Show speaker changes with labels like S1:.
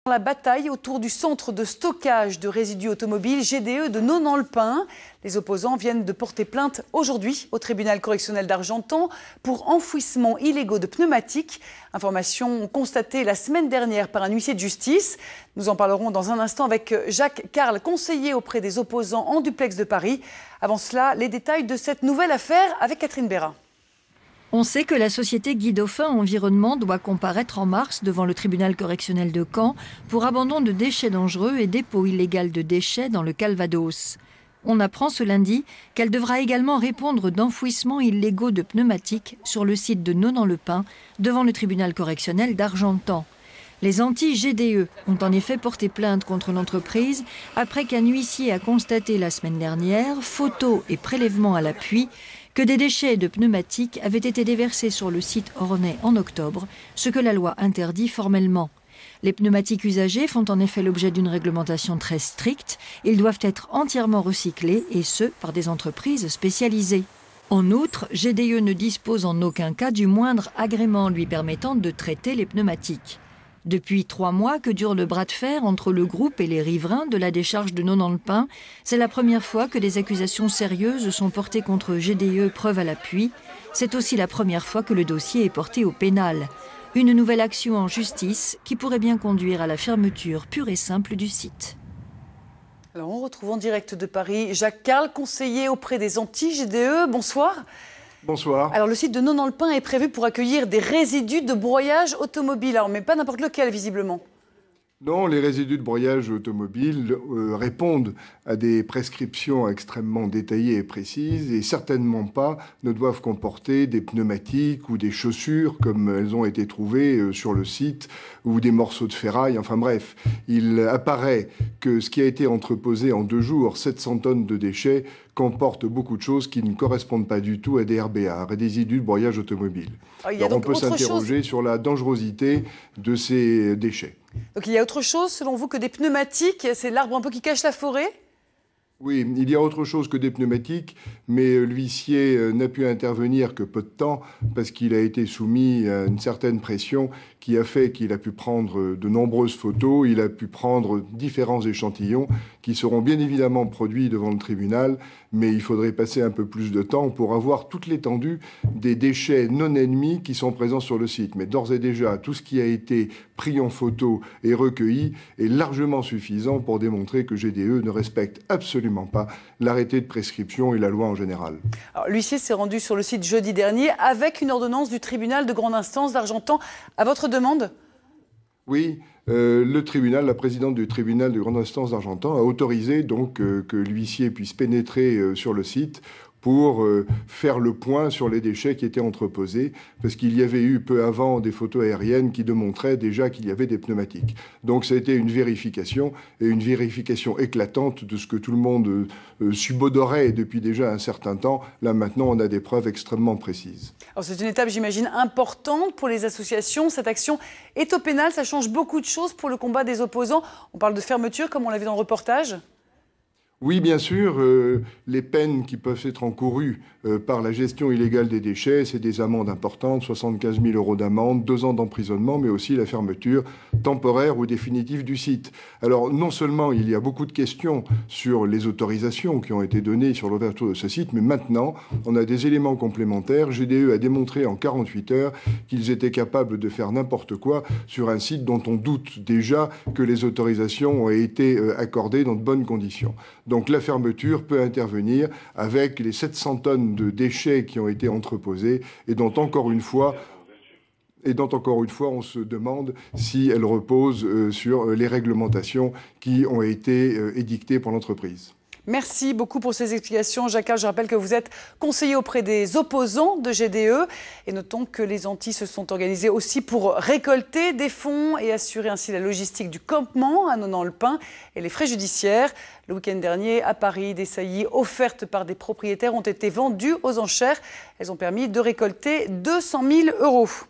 S1: La bataille autour du centre de stockage de résidus automobiles GDE de Nonant-le-Pin. Les opposants viennent de porter plainte aujourd'hui au tribunal correctionnel d'Argentan pour enfouissement illégaux de pneumatiques. Information constatée la semaine dernière par un huissier de justice. Nous en parlerons dans un instant avec Jacques Carle, conseiller auprès des opposants en duplex de Paris. Avant cela, les détails de cette nouvelle affaire avec Catherine Béra.
S2: On sait que la société Guy Dauphin Environnement doit comparaître en mars devant le tribunal correctionnel de Caen pour abandon de déchets dangereux et dépôt illégal de déchets dans le Calvados. On apprend ce lundi qu'elle devra également répondre d'enfouissements illégaux de pneumatiques sur le site de Nonant-le-Pin devant le tribunal correctionnel d'Argentan. Les anti-GDE ont en effet porté plainte contre l'entreprise après qu'un huissier a constaté la semaine dernière, photos et prélèvements à l'appui, que des déchets de pneumatiques avaient été déversés sur le site ornais en octobre, ce que la loi interdit formellement. Les pneumatiques usagés font en effet l'objet d'une réglementation très stricte. Ils doivent être entièrement recyclés, et ce, par des entreprises spécialisées. En outre, GDE ne dispose en aucun cas du moindre agrément lui permettant de traiter les pneumatiques. Depuis 3 mois que dure le bras de fer entre le groupe et les riverains de la décharge de Nonant-le-Pin, c'est la première fois que des accusations sérieuses sont portées contre GDE, preuve à l'appui. C'est aussi la première fois que le dossier est porté au pénal. Une nouvelle action en justice qui pourrait bien conduire à la fermeture pure et simple du site.
S1: Alors on retrouve en direct de Paris Jacques Carle, conseiller auprès des anti-GDE. Bonsoir.
S3: Bonsoir.
S1: Alors le site de Nonant-le-Pin est prévu pour accueillir des résidus de broyage automobile, alors, mais pas n'importe lequel visiblement.
S3: Non, les résidus de broyage automobile répondent à des prescriptions extrêmement détaillées et précises et certainement pas ne doivent comporter des pneumatiques ou des chaussures comme elles ont été trouvées sur le site ou des morceaux de ferraille. Enfin bref, il apparaît que ce qui a été entreposé en 2 jours, 700 tonnes de déchets, comporte beaucoup de choses qui ne correspondent pas du tout à des RBA, à des résidus de broyage automobile. Alors on peut s'interroger sur la dangerosité de ces déchets.
S1: Donc il y a autre chose, selon vous, que des pneumatiques? C'est l'arbre un peu qui cache la forêt?
S3: Oui, il y a autre chose que des pneumatiques, mais l'huissier n'a pu intervenir que peu de temps parce qu'il a été soumis à une certaine pression qui a fait qu'il a pu prendre de nombreuses photos, il a pu prendre différents échantillons qui seront bien évidemment produits devant le tribunal, mais il faudrait passer un peu plus de temps pour avoir toute l'étendue des déchets non ennemis qui sont présents sur le site. Mais d'ores et déjà, tout ce qui a été pris en photo et recueilli est largement suffisant pour démontrer que GDE ne respecte absolument pas l'arrêté de prescription et la loi en général.
S1: L'huissier s'est rendu sur le site jeudi dernier avec une ordonnance du tribunal de grande instance d'Argentan à votre demande?
S3: Oui, le tribunal, la présidente du tribunal de grande instance d'Argentan a autorisé donc que l'huissier puisse pénétrer sur le site pour faire le point sur les déchets qui étaient entreposés, parce qu'il y avait eu peu avant des photos aériennes qui démontraient déjà qu'il y avait des pneumatiques. Donc ça a été une vérification, et une vérification éclatante de ce que tout le monde subodorait depuis déjà un certain temps. Là maintenant, on a des preuves extrêmement précises.
S1: Alors c'est une étape, j'imagine, importante pour les associations. Cette action est au pénal, ça change beaucoup de choses pour le combat des opposants. On parle de fermeture, comme on l'a vu dans le reportage.
S3: Oui, bien sûr, les peines qui peuvent être encourues par la gestion illégale des déchets, c'est des amendes importantes, 75 000 € d'amende, 2 ans d'emprisonnement, mais aussi la fermeture temporaire ou définitive du site. Alors, non seulement il y a beaucoup de questions sur les autorisations qui ont été données sur l'ouverture de ce site, mais maintenant, on a des éléments complémentaires. GDE a démontré en 48 heures qu'ils étaient capables de faire n'importe quoi sur un site dont on doute déjà que les autorisations ont été accordées dans de bonnes conditions. Donc la fermeture peut intervenir avec les 700 tonnes de déchets qui ont été entreposés et dont encore une fois, on se demande si elles reposent sur les réglementations qui ont été édictées par l'entreprise.
S1: Merci beaucoup pour ces explications, Jacques Carle. Je rappelle que vous êtes conseiller auprès des opposants de GDE. Et notons que les antis se sont organisés aussi pour récolter des fonds et assurer ainsi la logistique du campement à Nonant-le-Pin et les frais judiciaires. Le week-end dernier, à Paris, des saillies offertes par des propriétaires ont été vendues aux enchères. Elles ont permis de récolter 200 000 €.